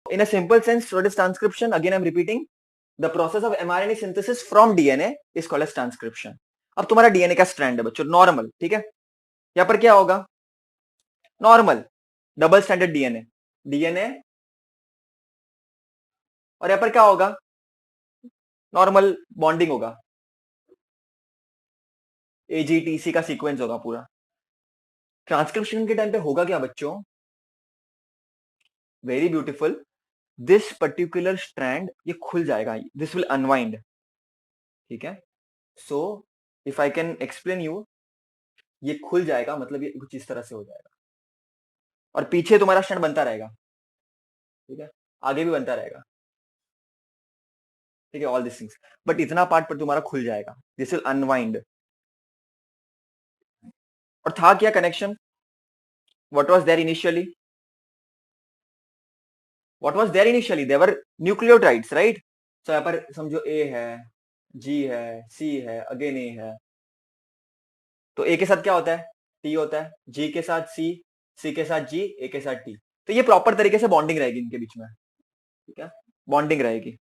In a simple sense, what is transcription? Again, I'm repeating. The process of mRNA synthesis from DNA is called as transcription. अब तुम्हारा DNA का strand है बच्चों, normal, ठीक है। यहाँ पर क्या होगा? Normal double standard DNA, DNA, और यहाँ पर क्या होगा? नॉर्मल बॉन्डिंग होगा, एजीटीसी का सीक्वेंस होगा पूरा। ट्रांसक्रिप्शन के टाइम पे होगा क्या बच्चों? Very beautiful, this particular strand ये खुल जाएगा, दिस विल अनवाइंड, ठीक है। So if I can explain you, ये खुल जाएगा मतलब ये कुछ इस तरह से हो जाएगा, और पीछे तुम्हारा स्टैंड बनता रहेगा, ठीक है, आगे भी बनता रहेगा, ठीक है, ऑल दिस थिंग्स, बट इतना पार्ट पर तुम्हारा खुल जाएगा, दिस विल अनवाइंड। और था क्या connection? What was there initially? What was there initially? There were nucleotides, right? So यहाँ पर समझो ए है, जी है, सी है, अगेन ए है, तो ए के साथ क्या होता है? टी होता है, जी के साथ सी के साथ जी, ए के साथ टी, तो ये प्रॉपर तरीके से बॉन्डिंग रहेगी इनके बीच में, ठीक है, बॉन्डिंग रहेगी।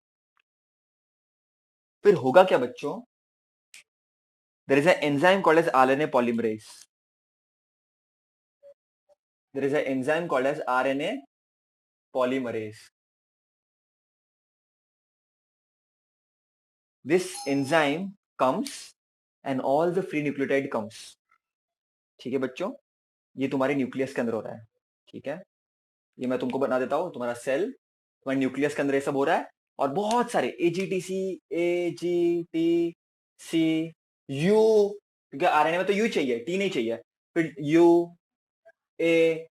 फिर होगा क्या बच्चों? There is an enzyme called as RNA polymerase, there is an enzyme called as RNA polymerase. This enzyme comes and all the free nucleotide comes, ठीक है बच्चों, ये तुम्हारे न्यूक्लियस के अंदर हो रहा है, ठीक है, ये मैं तुमको बना देता हूं, तुम्हारा सेल, तुम्हारे न्यूक्लियस के अंदर ये सब हो रहा है, और बहुत सारे एजीटीसी, एजीटीसी, यू, क्योंकि आरएनए में तो यू चाहिए, टी नहीं चाहिए, फिर यू, ए,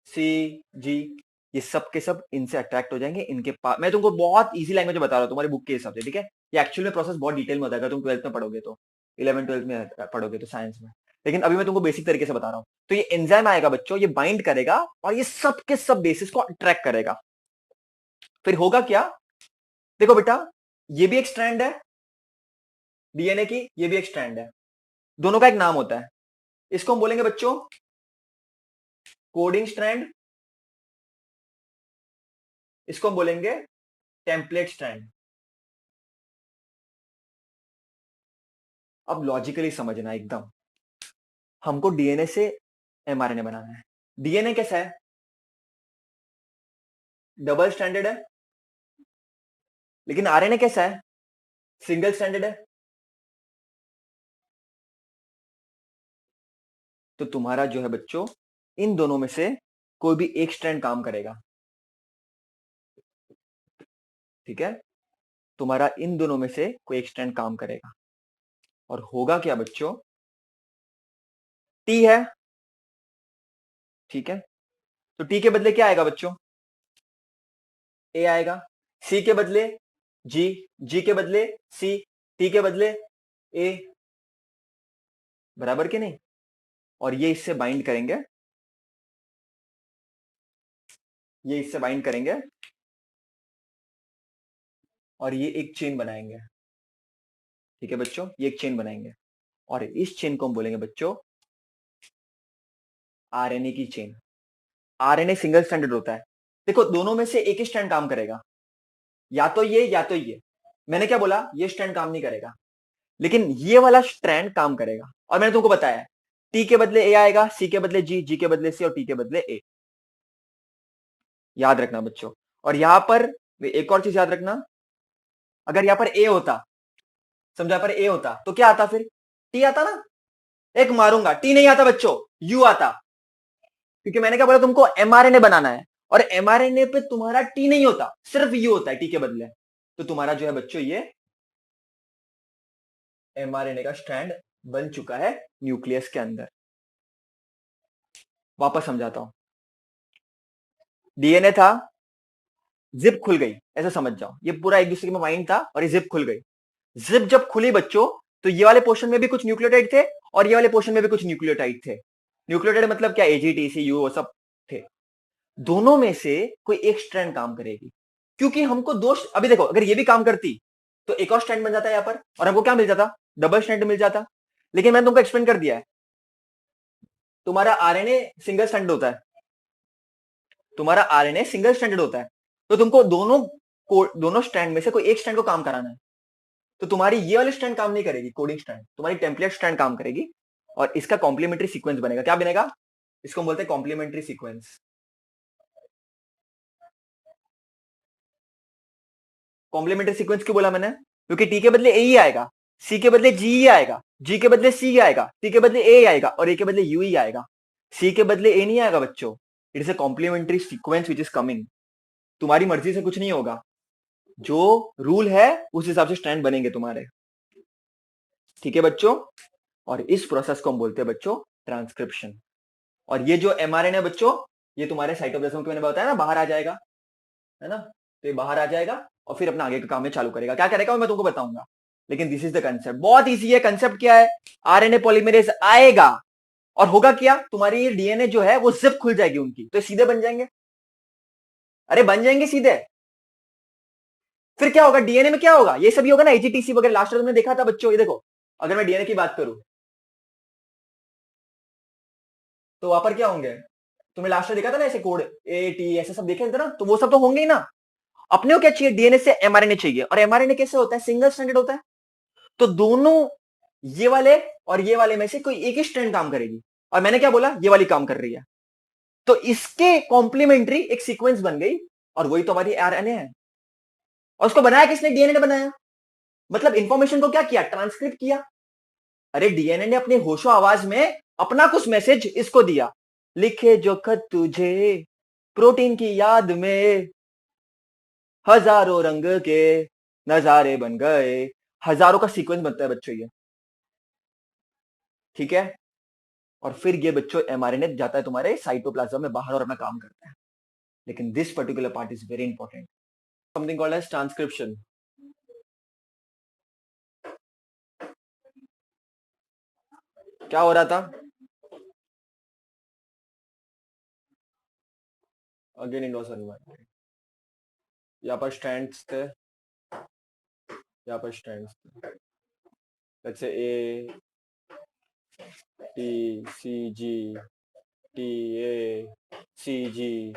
सी, जी, ये सब के सब इनसे अट्रैक्ट हो जाएंगे, इनके पास, मैं तुमको बहुत इजी लैंग्वेज में बता रहा हूँ तुम्हारे बुक के हिसाब से, ठीक है, ये एक्चुअल में प्रोसेस बहुत डिटेल में होता है, अगर तुम 12th में पढ़ोगे तो, 11 12 में पढ़ोगे तो साइंस में, लेकिन अभी मैं तुमको बेसिक तरीके से बता रहा हूँ। तो ये एंजाइम आएगा बच्चों, ये बाइंड करेगा और ये सब के सब बेसिस को अट्रैक्ट करेगा। फिर होगा क्या? देखो बेटा, ये भी एक स्ट्रैंड है डीएनए की, ये भी एक स्ट्रैंड है, दोनों का एक नाम होता है, इसको हम बोलेंगे बच्चों कोडिंग स्ट्रैंड, इसको हम बोलेंगे टेम्पलेट स्ट्रैंड। अब लॉजिकली समझना एकदम, हमको डीएनए से एमआरएनए बनाना है। डीएनए कैसा है? डबल स्टैंडर्ड है, लेकिन आरएनए कैसा है? सिंगल स्टैंडर्ड है। तो तुम्हारा जो है बच्चों, इन दोनों में से कोई भी एक स्ट्रैंड काम करेगा, ठीक है, तुम्हारा इन दोनों में से कोई एक स्ट्रैंड काम करेगा, और होगा क्या बच्चों? टी है, ठीक है, तो टी के बदले क्या आएगा बच्चों? ए आएगा, सी के बदले जी, जी के बदले सी, टी के बदले ए, बराबर के नहीं? और ये इससे बाइंड करेंगे, ये इससे बाइंड करेंगे, और ये एक चेन बनाएंगे, ठीक है बच्चों, ये एक चेन बनाएंगे, और इस चेन को हम बोलेंगे बच्चों आरएनए की चेन। आरएनए सिंगल स्टैंडर्ड होता है, देखो दोनों में से एक ही स्ट्रैंड काम करेगा, या तो ये या तो ये, मैंने क्या बोला? ये स्ट्रैंड काम नहीं करेगा, लेकिन ये वाला स्ट्रैंड काम करेगा, और मैंने तुमको बताया टी के बदले ए आएगा, सी के बदले जी, जी के बदले सी, और टी के बदले ए, याद रखना बच्चों। और यहां पर एक और चीज याद रखना, अगर यहां पर ए होता, समझो यहां पर ए होता तो क्या आता? फिर टी आता ना, एक मारूंगा, टी नहीं आता बच्चों, यू आता, क्योंकि मैंने क्या बोला तुमको? एमआरएनए बनाना है, और एमआरएनए पे तुम्हारा टी नहीं होता, सिर्फ यू होता है टी के बदले, तो तुम्हारा जो है बच्चों ये एमआरएनए का स्ट्रैंड बन चुका है न्यूक्लियस के अंदर। वापस समझाता हूं, डीएनए था, जिप खुल गई, ऐसा समझ जाओ, ये पूरा एक दूसरे में वाइंड था और ये जिप खुल गई। जिप जब खुली बच्चों, तो ये वाले पोर्शन में भी कुछ न्यूक्लियोटाइड थे, और ये वाले पोर्शन में भी कुछ न्यूक्लियोटाइड थे। न्यूक्लियोटाइड मतलब क्या? एजीटीसी, यू, वो सब थे। दोनों में से कोई एक स्ट्रैंड काम करेगी, क्योंकि हमको दो, अभी देखो अगर ये भी काम करती तो एक और स्ट्रैंड बन जाता है यहां पर, और हमको क्या मिल जाता? डबल स्ट्रैंड मिल जाता। लेकिन मैंने तुमको एक्सप्लेन कर दिया है, तुम्हारा आरएनए सिंगल स्ट्रैंड होता है, तुम्हारा आरएनए सिंगल स्ट्रैंडेड होता है, तो तुमको दोनों स्ट्रैंड में से कोई एक स्ट्रैंड को काम कराना है। तो तुम्हारी ये वाली स्ट्रैंड काम नहीं करेगी, कोडिंग स्ट्रैंड, तुम्हारी टेम्पलेट स्ट्रैंड काम करेगी और इसका कॉम्प्लीमेंट्री सीक्वेंस बनेगा। क्या बनेगा? इसको हम बोलते हैं कॉम्प्लीमेंट्री सीक्वेंस। कॉम्प्लीमेंट्री सीक्वेंस क्यों बोला मैंने? क्योंकि टी के बदले ए ही आएगा, सी के बदले जी ही आएगा, जी के बदले सी आएगा, टी के बदले ए आएगा और ए के बदले यू ही आएगा। सी के बदले ए नहीं आएगा बच्चों। It is a complementary sequence which is coming. तुम्हारी मर्जी से कुछ नहीं होगा, जो रूल है उस हिसाब से स्ट्रैंड बनेंगे तुम्हारे। ठीक है बच्चों? और इस प्रोसेस को हम बोलते हैं बच्चों ट्रांसक्रिप्शन। और ये जो एमआरएनए बच्चों, ये तुम्हारे साइटोप्लाज्म के मैंने बताया ना बाहर आ जाएगा, है ना? तो ये बाहर आ जाएगा और फिर अपना आगे का काम में चालू करेगा। क्या करेगा मैं तुमको बताऊंगा, लेकिन दिस इज द कंसेप्ट। बहुत इजी है कंसेप्ट। क्या है? आरएनए पॉलीमरेज आएगा और होगा क्या, तुम्हारी डीएनए जो है वो जिप खुल जाएगी उनकी, तो सीधे बन जाएंगे। अरे बन जाएंगे सीधे। फिर क्या होगा डीएनए में? क्या होगा? ये सभी होगा ना, एजीटीसी वगैरह। लास्ट में तुमने देखा था बच्चों, ये देखो, अगर मैं डीएनए की बात करूं तो वहां पर क्या होंगे? तुमने लास्ट में देखा था ना ऐसे कोड ए टी ऐसे सब देखे थे ना, तो वो सब तो होंगे ही ना। अपने को क्या चाहिए? डीएनए से एमआरएनए चाहिए। और एमआरएनए कैसे होता है? सिंगल स्ट्रैंडेड होता है। तो दोनों ये वाले और ये वाले में से कोई एक ही स्ट्रैंड काम करेगी। और मैंने क्या बोला? ये वाली काम कर रही है। तो इसके कॉम्प्लीमेंट्री एक सीक्वेंस बन गई और वही तो हमारी आरएनए है। और उसको बनाया किसने? डीएनए ने बनाया। मतलब इंफॉर्मेशन को क्या किया? ट्रांसक्रिप्ट किया। अरे डीएनए ने अपने होशो आवाज में अपना कुछ मैसेज इसको दिया, लिखे जो खत तुझे प्रोटीन की याद में, हजारों रंग के नजारे बन गए। हजारों का सीक्वेंस बनता है बच्चों ये। ठीक है? और फिर ये बच्चों एमआरएनए जाता है तुम्हारे साइटोप्लाज्म में बाहर और अपना काम करता है। लेकिन this particular part is very important, something called as transcription. क्या हो रहा था? Again it was unwind. यहाँ पर स्ट्रैंड्स थे, यहाँ पर स्ट्रैंड्स थे। Let's say A T C G T A सी जी।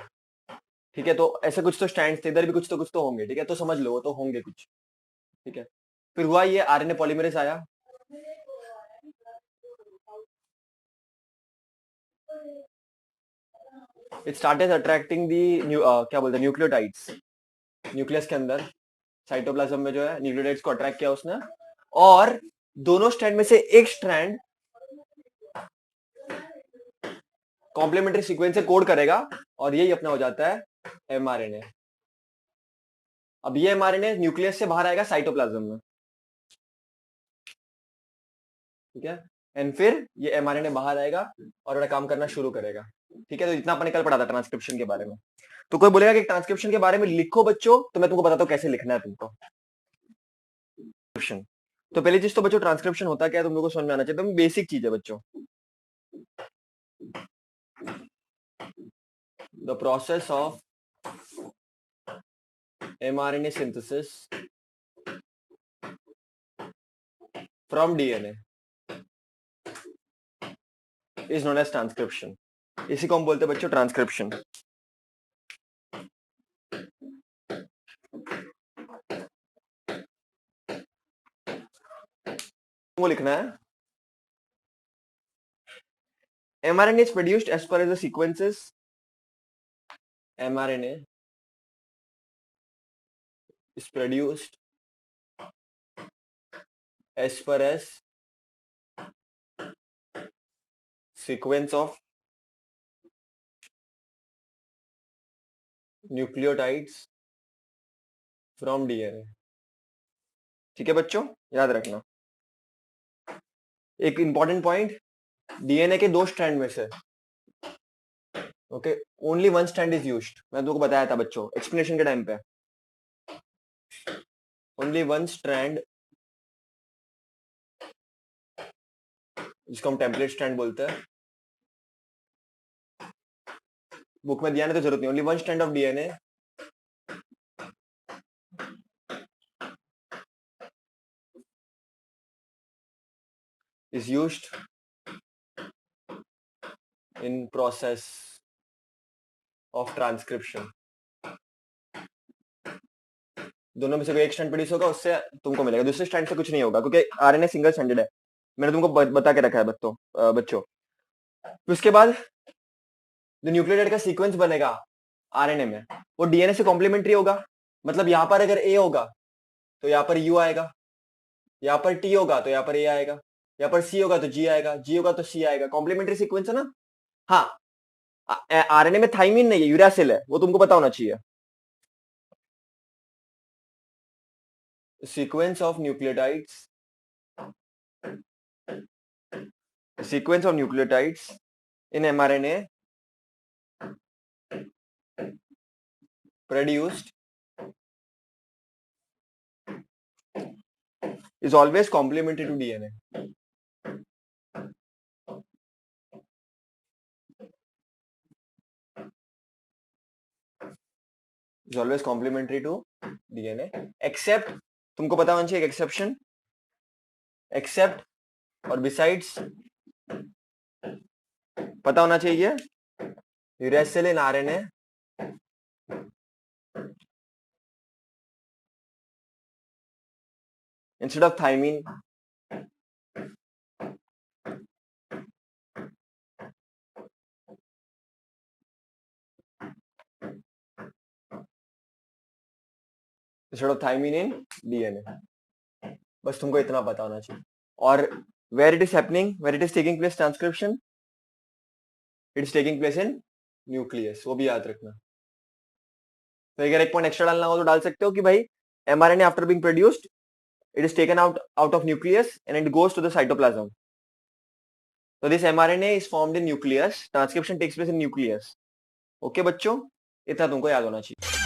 ठीक है? तो ऐसे कुछ तो स्टैंड्स थे, इधर भी कुछ तो होंगे। ठीक है? तो समझ लो वो तो होंगे कुछ। ठीक है? फिर हुआ ये आरएनए पॉलीमरेज आया। इट स्टार्टेड अट्रैक्टिंग दी क्या बोलते हैं, न्यूक्लियोटाइड्स। न्यूक्लियस के अंदर साइटोप्लाज्म में जो है न्यूक्लियोटाइड्स को अट्रैक्ट किया उसने। और दोनों स्ट्रैंड में से एक स्ट्रैंड कॉम्प्लीमेंट्री सीक्वेंस से कोड करेगा और यही अपना हो जाता है एमआरएनए। अब ये एमआरएनए न्यूक्लियस से बाहर आएगा साइटोप्लाज्म में। ठीक है? एंड फिर ये एमआरएनए बाहर आएगा और अपना काम करना शुरू करेगा। ठीक है? तो इतना अपने कल पढ़ा था ट्रांसक्रिप्शन के बारे में। तो कोई बोलेगा कि ट्रांसक्रिप्शन के बारे में लिखो बच्चों, तो मैं तुमको बताता हूँ कैसे लिखना है तुमको। तो पहली चीज तो बच्चों ट्रांसक्रिप्शन होता क्या है तुम लोगों को समझ में आना चाहिए। तो बेसिक चीज है बच्चों, the process of mRNA synthesis from DNA is known as transcription। इसी को हम बोलते हैं बच्चों ट्रांसक्रिप्शन। वो लिखना है mRNA is produced as per as the sequences। mRNA is produced as per as sequence of nucleotides from DNA। ठीक है बच्चों? याद रखना एक इंपॉर्टेंट पॉइंट, डीएनए के दो स्ट्रैंड में से okay only one strand is used. मैं तुमको बताया था बच्चों एक्सप्लेनेशन के टाइम पे, ओनली वन स्ट्रैंड, जिसको हम टेम्पलेट स्ट्रैंड बोलते हैं। बुक में दिया नहीं तो जरूरत नहीं। Only one strand of DNA is used in process of transcription। दोनों में से कोई एक स्ट्रैंड प्रोड्यूस होगा, उससे तुमको मिलेगा, दूसरे स्ट्रैंड से कुछ नहीं होगा, क्योंकि आरएनए सिंगल स्ट्रैंडेड है। मैंने तुमको बता के रखा है बच्चों। फिर उसके बाद जो न्यूक्लियोटाइड का सीक्वेंस बनेगा आरएनए में, वो डीएनए से कॉम्प्लीमेंट्री होगा। मतलब यहाँ पर अगर ए होगा तो यहाँ पर यू आएगा, यहाँ पर टी होगा तो यहाँ पर ए आएगा, यहाँ पर सी होगा तो जी आएगा, जी होगा तो सी आएगा। कॉम्प्लीमेंट्री सीक्वेंस है ना। हाँ, आरएनए में थाइमिन नहीं है, यूरासिल है, वो तुमको पता होना चाहिए। Sequence of nucleotides, sequence of nucleotides in mRNA produced is always complementary to DNA. Is always complementary to DNA except, तुमको पता होना चाहिए एक्सेप्शन, except और besides पता होना चाहिए, uracil in RNA instead of thymine in DNA। बस तुमको इतना पता होना चाहिए। और where it is happening, where it is taking place transcription, it is taking place in nucleus, वो भी याद रखना। तो अगर एक पॉइंट एक्स्ट्रा डालना हो तो डाल सकते हो कि भाई mRNA after being produced, it is taken out of nucleus and it goes to the cytoplasm. So this mRNA is formed in nucleus, transcription takes place in nucleus. Okay बच्चों, इतना तुमको याद होना चाहिए।